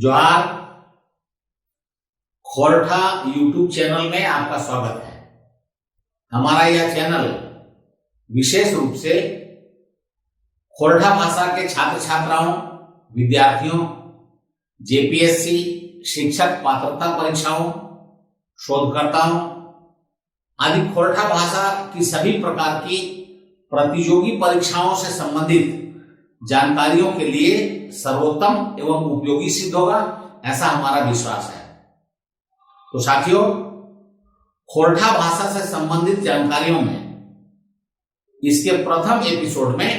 जोहार। Khortha YouTube channel में आपका स्वागत है। हमारा यह चैनल विशेष रूप से खोरठा भाषा के छात्र छात्राओं, विद्यार्थियों, जेपीएससी शिक्षक पात्रता परीक्षाओं, शोधकर्ताओं आदि खोरठा भाषा की सभी प्रकार की प्रतियोगी परीक्षाओं से संबंधित जानकारियों के लिए सर्वोत्तम एवं उपयोगी सिद्ध होगा, ऐसा हमारा विश्वास है। तो साथियों, खोरठा भाषा से संबंधित जानकारियों में इसके प्रथम एपिसोड में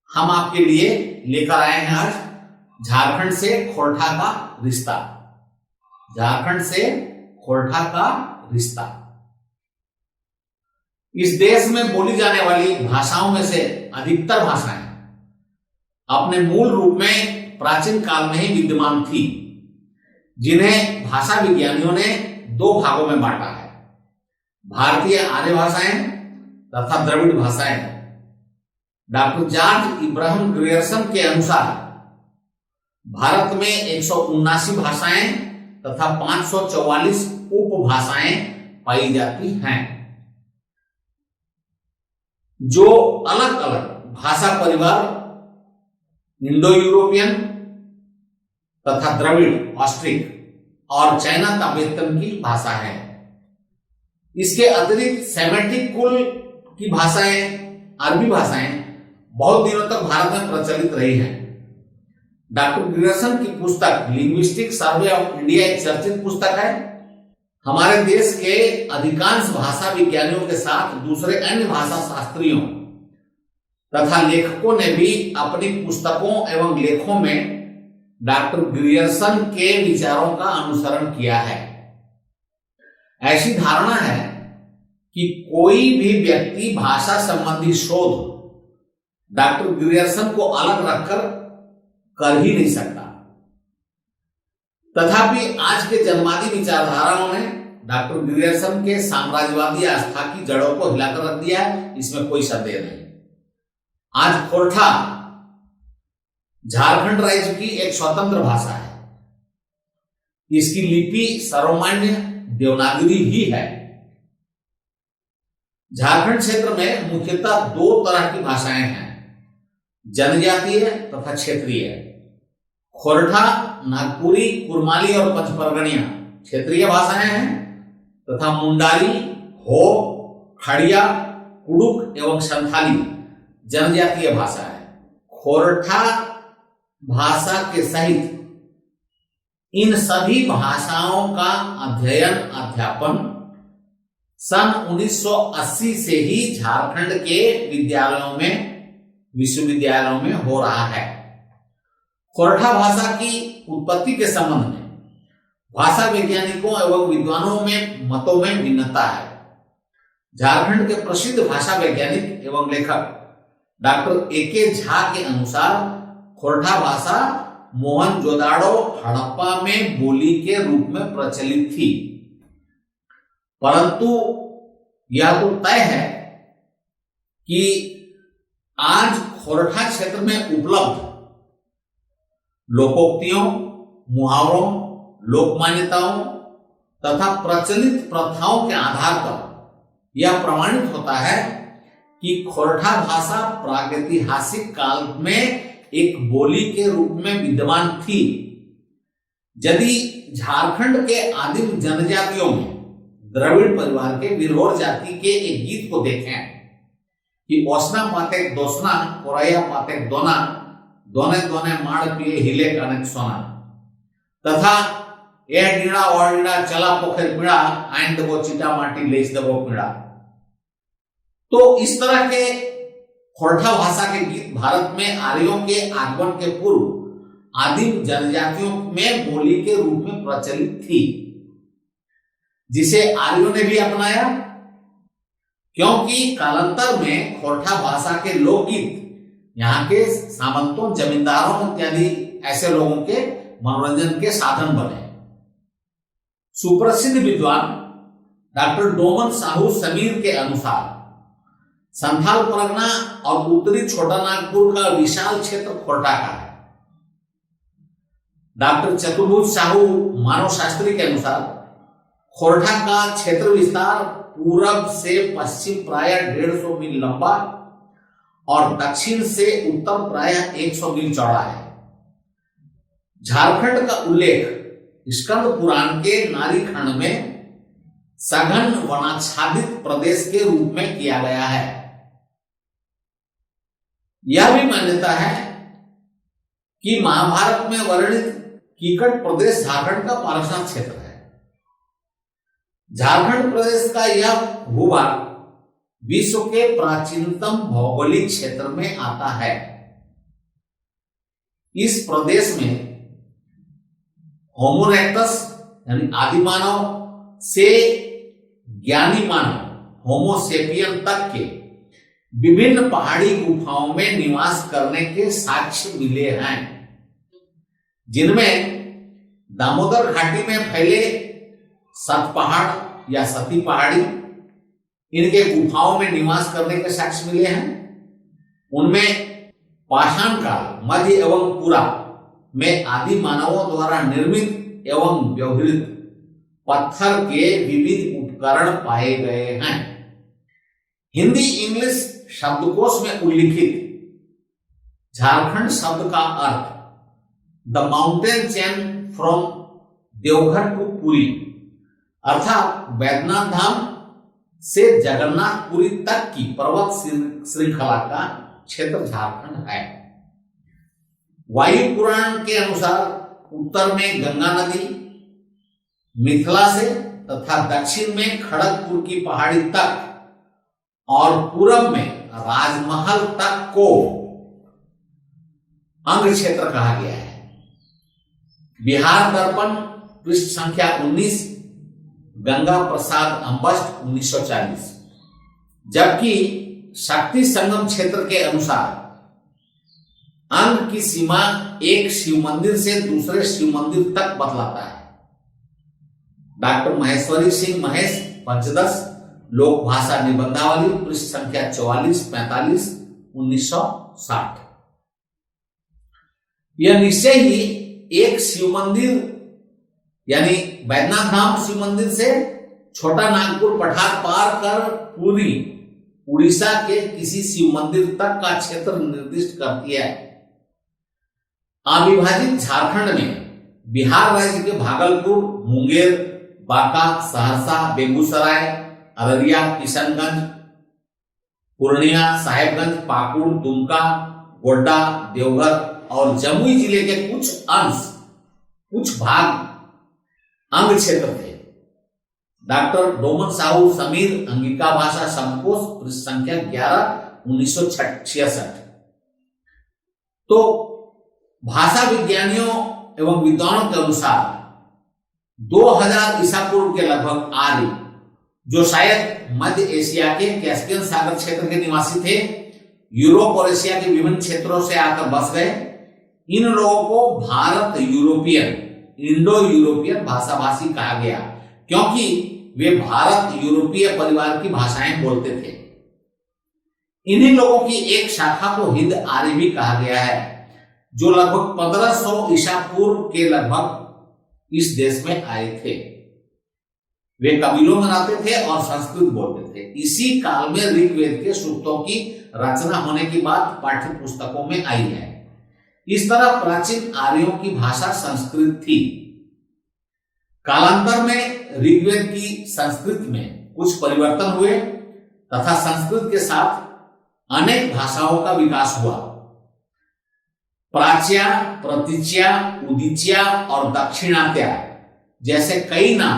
हम आपके लिए लेकर आए हैं आज झारखंड से खोरठा का रिश्ता। झारखंड से खोरठा का रिश्ता। इस देश में बोली जाने वाली भाषाओं में से अधिकतर भाषाएं अपने मूल रूप में प्राचीन काल में ही विद्यमान थी, जिन्हें भाषा विज्ञानियों ने दो भागों में बांटा है: भारतीय आर्य भाषाएं तथा द्रविड़ भाषाएं। डॉक्टर जॉर्ज इब्राहिम ग्रियर्सन के अनुसार भारत में 179 भाषाएं तथा 544 उपभाषाएं पाई जाती हैं, जो अलग अलग भाषा परिवार इंडो यूरोपियन तथा द्रविड़, ऑस्ट्रिक और चाइना तिब्बतन की भाषा है। इसके अतिरिक्त सेमेटिक कुल की भाषाएं, अरबी भाषाएं बहुत दिनों तक भारत में प्रचलित रही हैं। डॉक्टर ग्रियर्सन की पुस्तक लिंग्विस्टिक सर्वे ऑफ इंडिया एक चर्चित पुस्तक है। हमारे देश के अधिकांश भाषा विज्ञानियों के साथ दूसरे अन्य भाषा शास्त्रियों तथा लेखकों ने भी अपनी पुस्तकों एवं लेखों में डॉक्टर ग्रियर्सन के विचारों का अनुसरण किया है। ऐसी धारणा है कि कोई भी व्यक्ति भाषा संबंधी शोध डॉक्टर ग्रियर्सन को अलग रखकर कर ही नहीं सकता। तथापि आज के जन्मवादी विचारधाराओं ने डॉक्टर ग्रियर्सन के साम्राज्यवादी आस्था की जड़ों को हिलाकर रख दिया है, इसमें कोई संदेह नहीं। आज खोरठा झारखंड राज्य की एक स्वतंत्र भाषा है। इसकी लिपि सर्वमान्य देवनागरी ही है। झारखंड क्षेत्र में मुख्यतः दो तरह की भाषाएं हैं: जनजातीय तथा क्षेत्रीय। खोरठा, नागपुरी, कुरमाली और पंचपरगनिया क्षेत्रीय भाषाएं हैं तथा मुंडारी, हो, खड़िया, कुड़ुक एवं संथाली जनजातीय भाषा है। खोरठा भाषा के सहित इन सभी भाषाओं का अध्ययन अध्यापन सन 1980 से ही झारखंड के विश्वविद्यालयों में हो रहा है। खोरठा भाषा की उत्पत्ति के संबंध में भाषा वैज्ञानिकों एवं विद्वानों में मतों में भिन्नता है। झारखंड के प्रसिद्ध भाषा वैज्ञानिक एवं लेखक डॉक्टर ए.के. झा के अनुसार खोरठा भाषा मोहनजोदाड़ो, हड़प्पा में बोली के रूप में प्रचलित थी, परंतु यह तो तय है कि आज खोरठा क्षेत्र में उपलब्ध लोकोक्तियों, मुहावरों, लोक मान्यताओं तथा प्रचलित प्रथाओं के आधार पर यह प्रमाणित होता है कि खोरठा भाषा प्रागैतिहासिक काल में एक बोली के रूप में विद्यमान थी। यदि झारखंड के आदिम जनजातियों में द्रविड़ परिवार के विरहोर जाति के एक गीत को देखें कि ओसना पातेक दोसना, कोरैया पातेक दोना, दोने दोने माड़ पिए हिले कनक सोना, तथा यह डीड़ा और डीड़ा चला पोखर पीड़ा, आइन दबो चिटा माटी लेस दबो पीड़ा। तो इस तरह के खोरठा भाषा के गीत भारत में आर्यों के आगमन के पूर्व आदिम जनजातियों में बोली के रूप में प्रचलित थी, जिसे आर्यों ने भी अपनाया, क्योंकि कालांतर में खोरठा भाषा के लोकगीत यहाँ के सामंतों, जमींदारों इत्यादि ऐसे लोगों के मनोरंजन के साधन बने। सुप्रसिद्ध विद्वान डॉक्टर डोमन साहू समीर के अनुसार संथाल परगना और उत्तरी छोटा नागपुर का विशाल क्षेत्र खोरठा का है। डॉक्टर चतुर्भुज साहू मानव शास्त्री के अनुसार खोरठा का क्षेत्र विस्तार पूरब से पश्चिम प्राय 150 मील लंबा और दक्षिण से उत्तर प्राय 100 मील चौड़ा है। झारखंड का उल्लेख स्कंद पुराण के नारी खंड में सघन वनाच्छादित प्रदेश के रूप में किया गया है। यह भी मान्यता है कि महाभारत में वर्णित कीकट प्रदेश झारखंड का पारसनाथ क्षेत्र है। झारखंड प्रदेश का यह भूभाग विश्व के प्राचीनतम भौगोलिक क्षेत्र में आता है। इस प्रदेश में होमो इरेक्टस यानी आदि मानव से ज्ञानी मानव होमो सेपियन तक के विभिन्न पहाड़ी गुफाओं में निवास करने के साक्ष्य मिले हैं, जिनमें दामोदर घाटी में फैले सत पहाड़ या सती पहाड़ी, इनके गुफाओं में निवास करने के साक्ष्य मिले हैं। उनमें पाषाण काल, मध्य एवं पूरा में आदि मानवों द्वारा निर्मित एवं व्यवहृत पत्थर के विविध उपकरण पाए गए हैं। हिंदी इंग्लिश शब्दकोश में उल्लिखित झारखंड शब्द का अर्थ the mountain chain from Deoghar to Puri अर्थात बैद्यनाथ धाम से जगन्नाथपुरी तक की पर्वत श्रृंखला का क्षेत्र झारखंड है। वायु पुराण के अनुसार उत्तर में गंगा नदी मिथिला से तथा दक्षिण में खड़गपुर की पहाड़ी तक और पूरब में राजमहल तक को अंग क्षेत्र कहा गया है। बिहार दर्पण पृष्ठ संख्या 19, गंगा प्रसाद अम्बस्ट 1940। जबकि शक्ति संगम क्षेत्र के अनुसार अंग की सीमा एक शिव मंदिर से दूसरे शिव मंदिर तक बतलाता है। डॉक्टर महेश्वरी सिंह महेश पंचदश लोक भाषा निबंधावली पृष्ठ संख्या 44-45 1960। यह निश्चय ही एक शिव मंदिर यानी बैद्यनाथ धाम शिव मंदिर से छोटा नागपुर पठार पार कर पूरी उड़ीसा के किसी शिव मंदिर तक का क्षेत्र निर्दिष्ट करती है। अविभाजित झारखंड में बिहार राज्य के भागलपुर, मुंगेर, बांका, सहरसा, बेगूसराय, अररिया, किशनगंज, पूर्णिया, साहेबगंज, पाकुड़, दुमका, गोड्डा, देवघर और जमुई जिले के कुछ भाग अंग क्षेत्र थे। डॉक्टर डोमन साहू समीर अंगिका भाषा शब्दकोश पृष्ठ संख्या 11 1966। तो भाषा विज्ञानियों एवं विद्वानों के अनुसार 2000 ईसा पूर्व के लगभग आर्य, जो शायद मध्य एशिया के कैस्पियन सागर क्षेत्र के निवासी थे, यूरोप और एशिया के विभिन्न क्षेत्रों से आकर बस गए। इन लोगों को भारत यूरोपियन, इंडो यूरोपियन भाषा भाषी कहा गया, क्योंकि वे भारत यूरोपीय परिवार की भाषाएं बोलते थे। इन्हीं लोगों की एक शाखा को हिंद आर्य भी कहा गया है, जो लगभग 1500 ईसा पूर्व के लगभग इस देश में आए थे। वे कबीलों में रहते थे और संस्कृत बोलते थे। इसी काल में ऋग्वेद के सूक्तों की रचना होने की बात पाठ्य पुस्तकों में आई है। इस तरह प्राचीन आर्यों की भाषा संस्कृत थी। कालांतर में ऋग्वेद की संस्कृत में कुछ परिवर्तन हुए तथा संस्कृत के साथ अनेक भाषाओं का विकास हुआ। प्राच्या, प्रतीच्या, उदीच्या और दक्षिणात्या जैसे कई नाम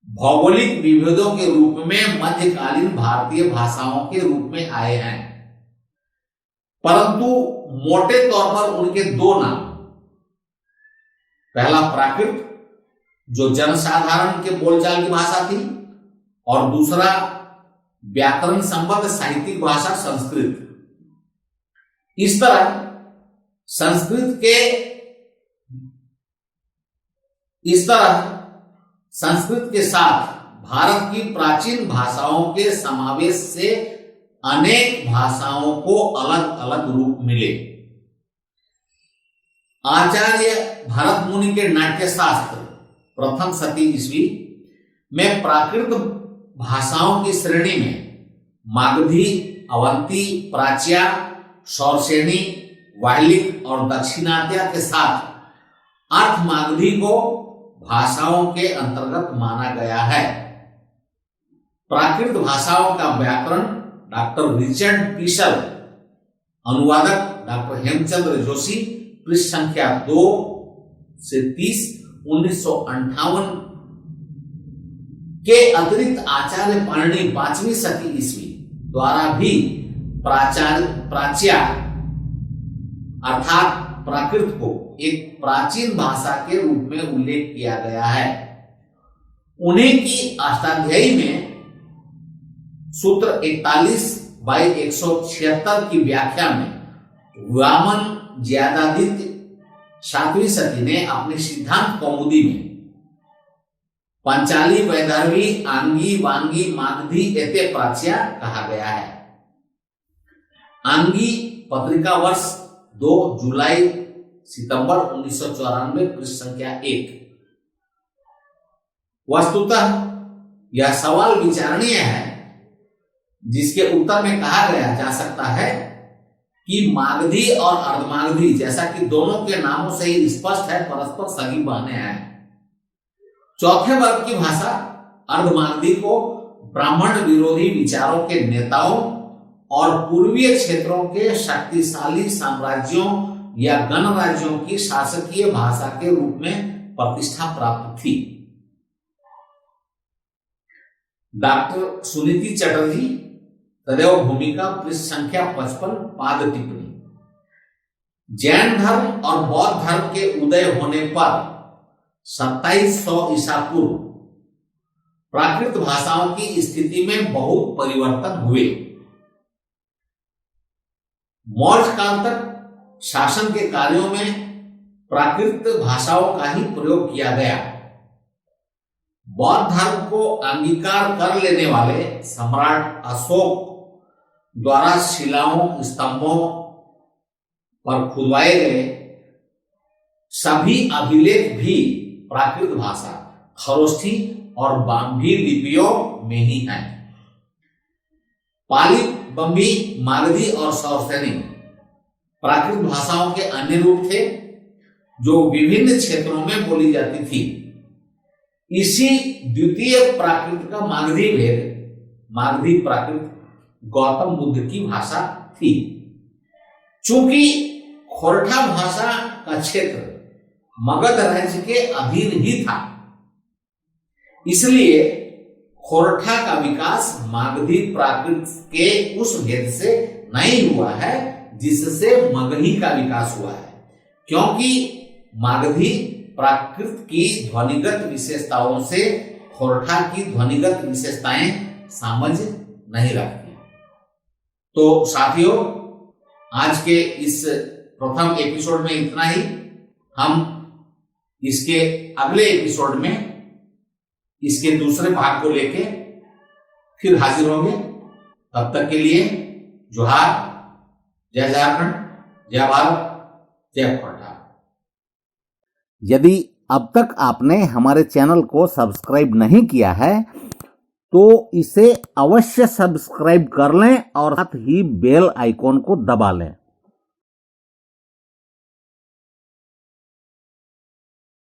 भौगोलिक विभेदों के रूप में मध्यकालीन भारतीय भाषाओं के रूप में आए हैं, परंतु मोटे तौर पर उनके दो नाम, पहला प्राकृत जो जनसाधारण के बोलचाल की भाषा थी और दूसरा व्याकरण संबद्ध साहित्यिक भाषा संस्कृत। इस तरह संस्कृत के साथ भारत की प्राचीन भाषाओं के समावेश से अनेक भाषाओं को अलग अलग रूप मिले। आचार्य भरत मुनि के नाट्य शास्त्र प्रथम शती ईस्वी में प्राकृत भाषाओं की श्रेणी में मागधी, अवंती, प्राच्या, शौरसेनी, वाहिलिक और दक्षिणात्य के साथ अर्थ मागधी को भाषाओं के अंतर्गत माना गया है। प्राकृत भाषाओं का व्याकरण डॉक्टर रिचर्ड पीसल, अनुवादक डॉक्टर हेमचंद्र जोशी, पृष्ठ संख्या 2 से 30, 1958 के अतिरिक्त आचार्य पाणिनि 5वीं शती ईस्वी द्वारा भी प्राच्या अर्थात प्राकृत को एक प्राचीन भाषा के रूप में उल्लेख किया गया है। उन्हीं की अष्टाध्यायी में सूत्र 41/176 की व्याख्या में वामन ज्यादादित्य 7वीं शती ने अपनी सिद्धांत कौमुदी में पंचाली, वैदर्भी, आंगी, वांगी, मागधी एते प्राच्या कहा गया है। आंगी पत्रिका वर्ष 2 जुलाई सितंबर 1994, पृष्ठ संख्या 1। वस्तुतः यह सवाल विचारणीय है, जिसके उत्तर में कहा गया जा सकता है कि मागधी और अर्धमागधी, जैसा कि दोनों के नामों से ही स्पष्ट है, परस्पर सगी बहनें हैं। चौथे वर्ग की भाषा अर्धमागधी को ब्राह्मण विरोधी विचारों के नेताओं और पूर्वीय क्षेत्रों के शक्तिशाली साम्राज्यों या गणराज्यों की शासकीय भाषा के रूप में प्रतिष्ठा प्राप्त थी। डॉक्टर सुनीति चटर्जी, तदेव भूमिका, पृष्ठ संख्या 55, पाद टिप्पणी। जैन धर्म और बौद्ध धर्म के उदय होने पर 2700 ईसा पूर्व प्राकृत भाषाओं की स्थिति में बहुत परिवर्तन हुए। मौर्य काल तक शासन के कार्यों में प्राकृत भाषाओं का ही प्रयोग किया गया। बौद्ध धर्म को अंगीकार कर लेने वाले सम्राट अशोक द्वारा शिलाओं, स्तंभों पर खुदवाए गए सभी अभिलेख भी प्राकृत भाषा, खरोष्ठी और बाम्भी लिपियों में ही हैं। पाली, बम्बी, मागधी और शौरसेनी प्राकृत भाषाओं के अन्य रूप थे जो विभिन्न क्षेत्रों में बोली जाती थी। इसी द्वितीय प्राकृत का मागधी भेद, मागधी प्राकृत गौतम बुद्ध की भाषा थी। चूंकि खोरठा भाषा का क्षेत्र मगध राज्य के अधीन ही था, इसलिए खोरठा का विकास मागधी प्राकृत के उस भेद से नहीं हुआ है जिससे मगही का विकास हुआ है, क्योंकि मागधी प्राकृत की ध्वनिगत विशेषताओं से खोरठा की ध्वनिगत विशेषताएं सामंजस्य नहीं रखती। तो साथियों, आज के इस प्रथम एपिसोड में इतना ही। हम इसके अगले एपिसोड में इसके दूसरे भाग को लेके फिर हाजिर होंगे। तब तक के लिए जोहार, जय झारखंड, जय भारत, जय खोरठा। यदि अब तक आपने हमारे चैनल को सब्सक्राइब नहीं किया है तो इसे अवश्य सब्सक्राइब कर लें और साथ ही बेल आइकॉन को दबा लें।